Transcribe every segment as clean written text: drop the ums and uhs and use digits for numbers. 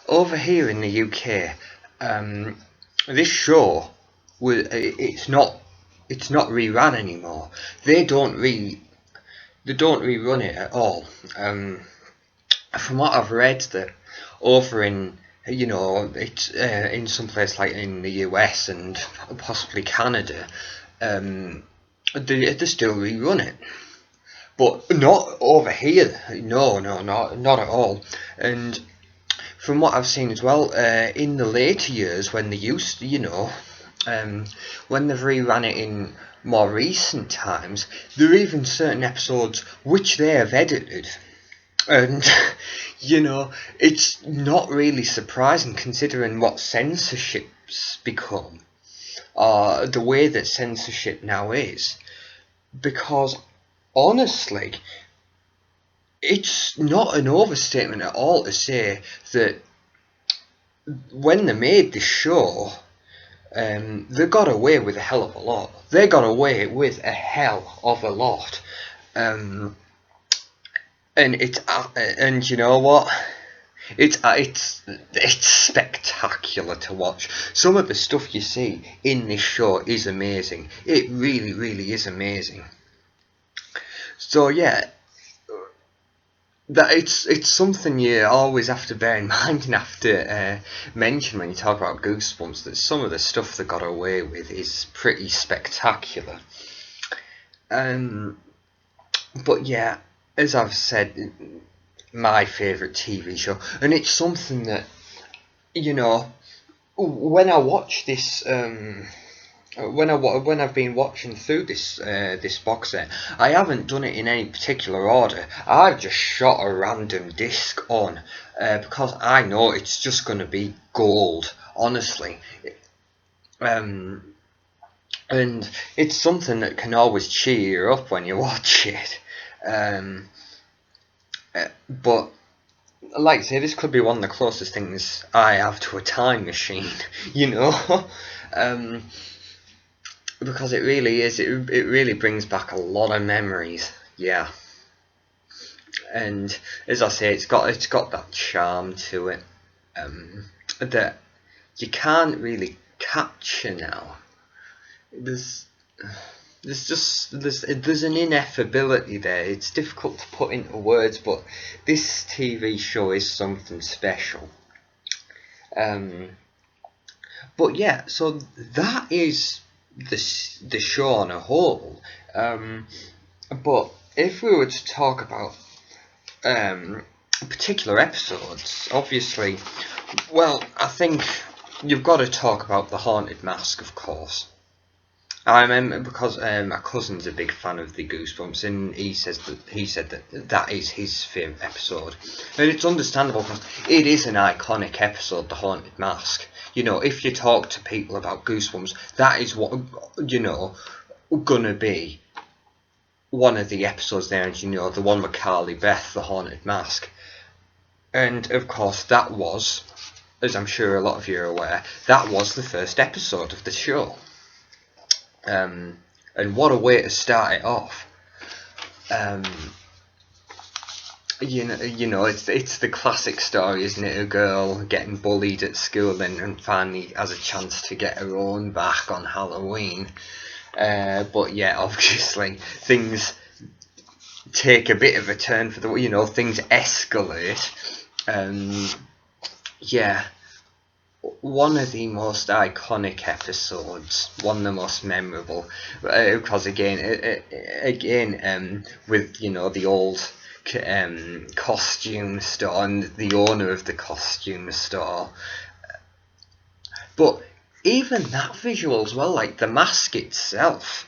over here in the UK, this show it's not rerun anymore. They don't rerun it at all. From what I've read, that over in it's in some place like in the US and possibly Canada, they still rerun it, but not over here. No, no, not at all. And from what I've seen as well, in the later years when they used, when they've rerun it in more recent times, there are even certain episodes which they have edited. And, it's not really surprising considering what censorship's become, the way that censorship now is. Because, honestly, it's not an overstatement at all to say that when they made this show, they got away with a hell of a lot. They got away with a hell of a lot. And you know what? It's spectacular to watch. Some of the stuff you see in this show is amazing. It really, really is amazing. So yeah, that it's something you always have to bear in mind and have to mention when you talk about Goosebumps, that some of the stuff they got away with is pretty spectacular. But yeah, as I've said, my favourite TV show, and it's something that, when I watch this, when I've been watching through this box set, I haven't done it in any particular order. I've just shot a random disc on, because I know it's just going to be gold, honestly. And it's something that can always cheer you up when you watch it. But like I say, this could be one of the closest things I have to a time machine, because it really is. It really brings back a lot of memories. Yeah, and as I say, it's got that charm to it, that you can't really capture now. There's there's an ineffability there. It's difficult to put into words, but this TV show is something special. But yeah, so that is the show on a whole. But if we were to talk about particular episodes, obviously, well, I think you've got to talk about the Haunted Mask, of course. I remember because my cousin's a big fan of the Goosebumps, and he said that is his favourite episode, and it's understandable because it is an iconic episode, the Haunted Mask. If you talk to people about Goosebumps, that is what gonna be one of the episodes there, and the one with Macaulay, the Haunted Mask, and of course that was, as I'm sure a lot of you are aware, that was the first episode of the show. And what a way to start it off. It's the classic story, isn't it? A girl getting bullied at school and finally has a chance to get her own back on Halloween. But yeah, obviously things take a bit of a turn for the things escalate. Yeah. One of the most iconic episodes, one of the most memorable, because again, with the old costume store and the owner of the costume store, but even that visual as well, like the mask itself,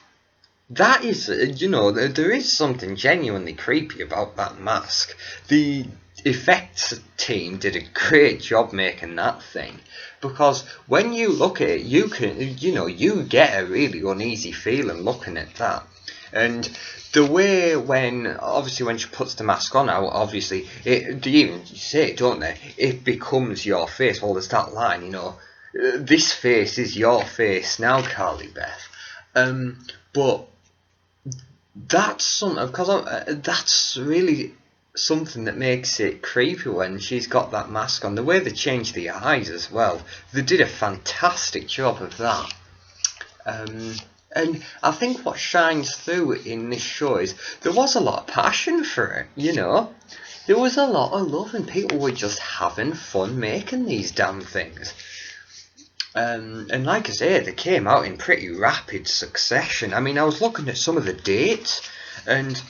that is, there is something genuinely creepy about that mask. The effects team did a great job making that thing, because when you look at it, you get a really uneasy feeling looking at that. And the way when she puts the mask on now, obviously, they even say it, don't they? It becomes your face. Well, there's that line, this face is your face now, Carly Beth. But that's something, because that's really something that makes it creepy when she's got that mask on. The way they changed the eyes as well, they did a fantastic job of that. And I think what shines through in this show is there was a lot of passion for it, you know. There was a lot of love and people were just having fun making these damn things. And like I say, they came out in pretty rapid succession. I mean, I was looking at some of the dates, and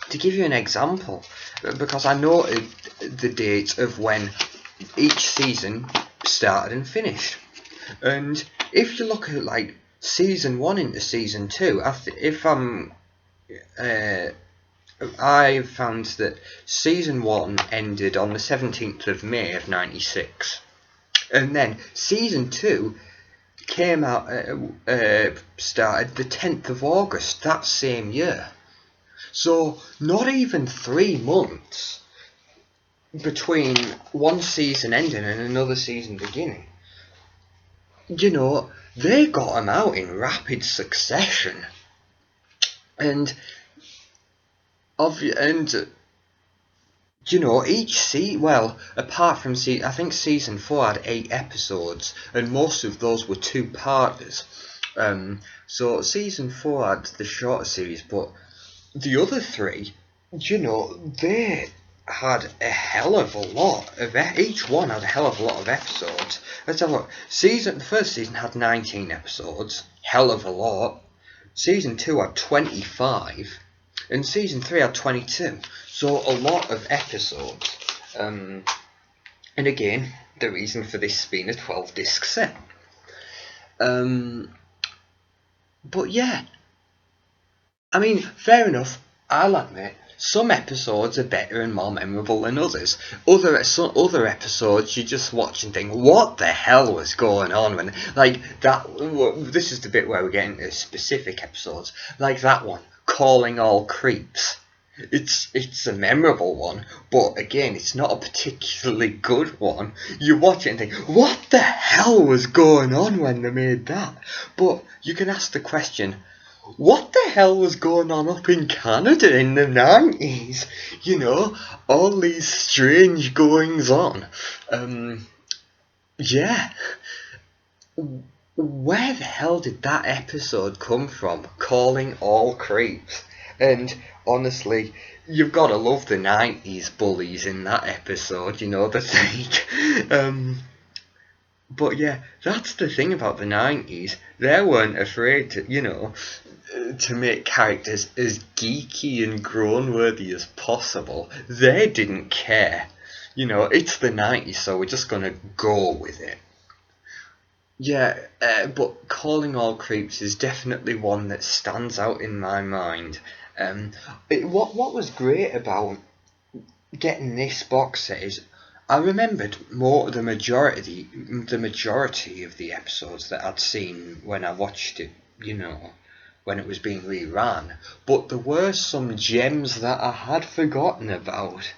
to give you an example, because I noted the dates of when each season started and finished. And if you look at like season 1 into season 2, I found that season 1 ended on the 17th of May of 96. And then season 2 came out, started the 10th of August that same year. So not even 3 months between one season ending and another season beginning. You know, they got them out in rapid succession. And you know, apart from I think season 4 had 8 episodes, and most of those were 2-parters. So season 4 had the shorter series, but the other 3, you know, they had a hell of a lot of each one had a hell of a lot of episodes. Let's have a look. The first season had 19 episodes, hell of a lot. Season 2 had 25. And season 3 had 22, so a lot of episodes. And again, the reason for this being a 12-disc set. But yeah, I mean, fair enough, I'll admit, some episodes are better and more memorable than others. Other episodes you just watch and think, what the hell was going on when, like that. This is the bit where we get into specific episodes, like that one, Calling All Creeps. It's a memorable one, but again, it's not a particularly good one. You watch it and think, what the hell was going on when they made that? But you can ask the question, what the hell was going on up in Canada in the 90s? You know, all these strange goings on. Yeah. Where the hell did that episode come from? Calling All Creeps. And honestly, you've got to love the 90s bullies in that episode, you know, the thing. But yeah, that's the thing about the 90s. They weren't afraid to, you know, to make characters as geeky and groan-worthy as possible. They didn't care. You know, it's the 90s, so we're just going to go with it. Yeah, but Calling All Creeps is definitely one that stands out in my mind. What was great about getting this box set is I remembered the majority of the episodes that I'd seen when I watched it, you know, when it was being rerun. But there were some gems that I had forgotten about.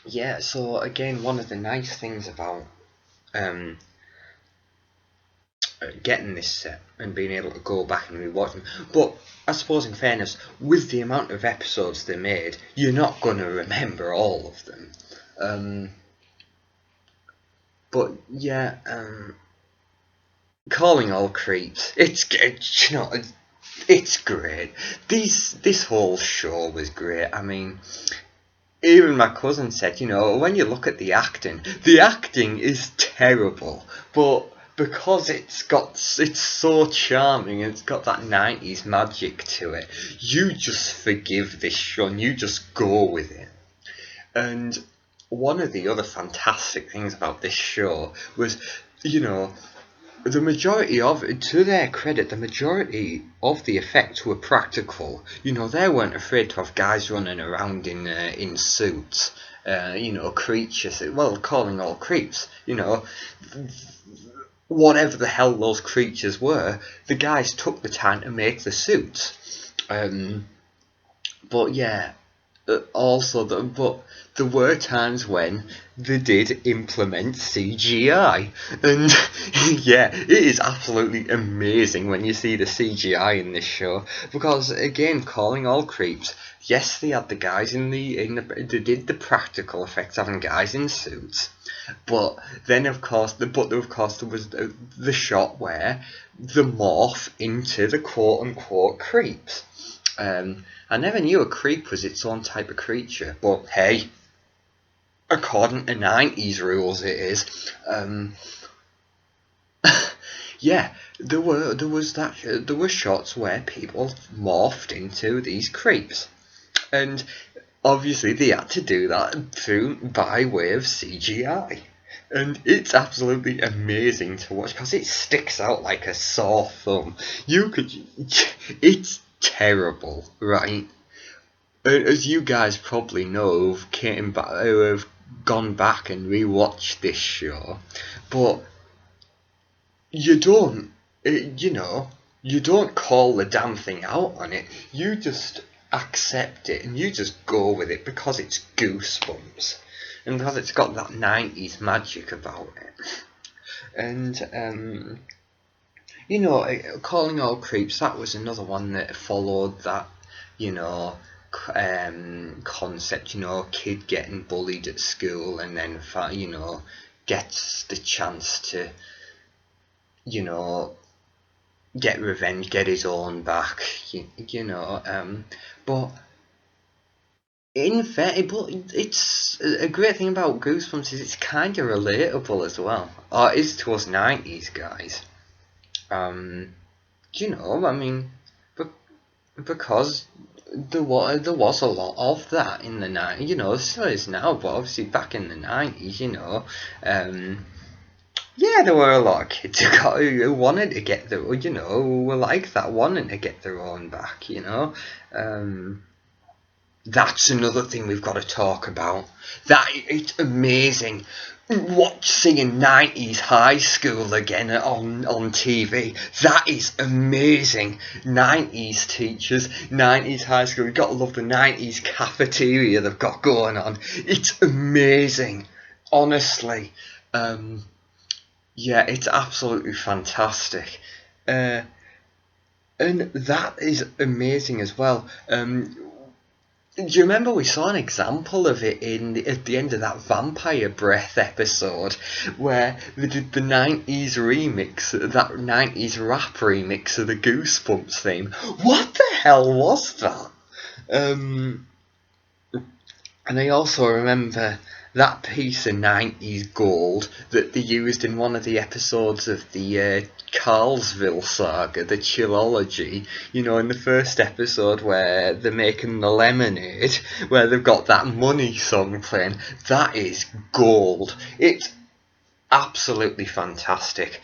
Yeah, so again, one of the nice things about getting this set and being able to go back and rewatch them. But I suppose in fairness, with the amount of episodes they made, you're not going to remember all of them. But yeah, Calling All Creeps, you know, it's great. This whole show was great. I mean, even my cousin said, you know, when you look at the acting is terrible, but because it's so charming, it's got that 90s magic to it, you just forgive this show and you just go with it. And one of the other fantastic things about this show was, you know, the majority of it, to their credit, the majority of the effects were practical. You know, they weren't afraid to have guys running around in suits, you know, creatures, well, Calling All Creeps, you know, whatever the hell those creatures were, the guys took the time to make the suits. But yeah, but there were times when they did implement CGI, and yeah, it is absolutely amazing when you see the CGI in this show. Because again, calling all creeps. Yes, they had the guys they did the practical effects having guys in suits, but then of course there was the shot where they morph into the quote unquote creeps. I never knew a creep was its own type of creature, but hey, according to 90s rules it is. Yeah, there were shots where people morphed into these creeps, and obviously they had to do that by way of CGI. And it's absolutely amazing to watch because it sticks out like a sore thumb. It's terrible, right? As you guys probably know, who have gone back and rewatched this show, but you don't, you don't call the damn thing out on it. You just accept it and you just go with it because it's Goosebumps and because it's got that 90s magic about it. And calling all creeps, that was another one that followed that, concept, kid getting bullied at school and then, gets the chance to, get revenge, get his own back, but it's a great thing about Goosebumps is it's kind of relatable as well, or it is to us 90s guys. I mean, because there was a lot of that in the 90s, there still is now, but obviously back in the 90s, yeah, there were a lot of kids who wanted to get who were like that, wanting to get their own back, That's another thing we've got to talk about. That it's amazing. Seeing 90s high school again on TV. That is amazing. 90s teachers, 90s high school. You've got to love the 90s cafeteria they've got going on. It's amazing. Honestly. Yeah, it's absolutely fantastic. And that is amazing as well. Do you remember we saw an example of it at the end of that Vampire Breath episode where they did the 90s remix, that 90s rap remix of the Goosebumps theme? What the hell was that? And I also remember that piece of 90s gold that they used in one of the episodes of the Carlsville saga, the Chillology, in the first episode where they're making the lemonade, where they've got that money song playing. That is gold. It's absolutely fantastic.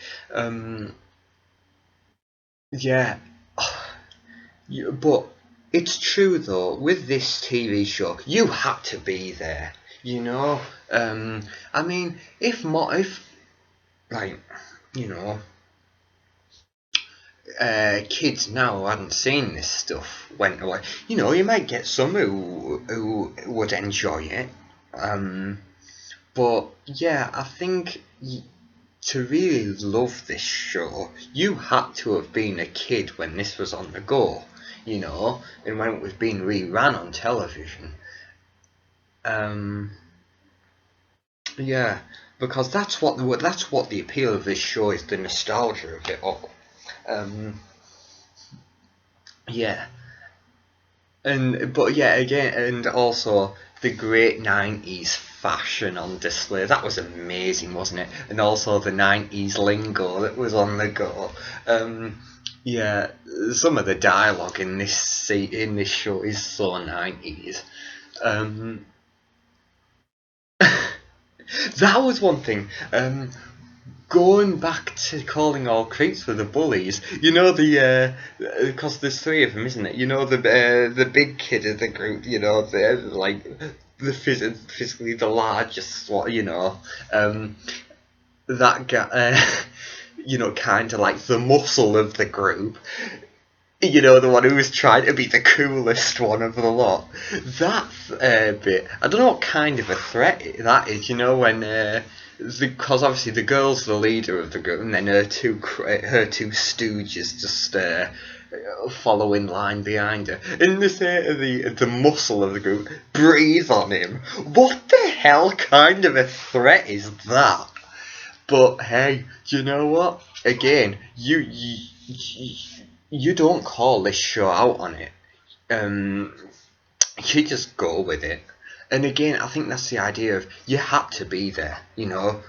Yeah. But it's true though, with this TV show, you had to be there. I mean, kids now who hadn't seen this stuff went away. You might get some who would enjoy it. But yeah, I think to really love this show, you had to have been a kid when this was on the go, and when it was being rerun on television. Yeah, because that's what the appeal of this show is, the nostalgia of it all. Yeah, but yeah, again, and also the great 90s fashion on display. That was amazing, wasn't it? And also the 90s lingo that was on the go. Yeah, some of the dialogue in this show is so 90s. That was one thing. Going back to calling all creeps for the bullies, because there's three of them, isn't it? The big kid of the group, they're like the physically the largest, that guy, kind of like the muscle of the group. You know, the one who was trying to be the coolest one of the lot. That bit, I don't know what kind of a threat that is. You know, when because obviously the girl's the leader of the group, and then her two stooges just follow in line behind her, and they say to the muscle of the group, breathe on him. What the hell kind of a threat is that? But hey, do you know what? Again, you don't call this show out on it. Um, you just go with it. And again, I think that's the idea of you had to be there. You know,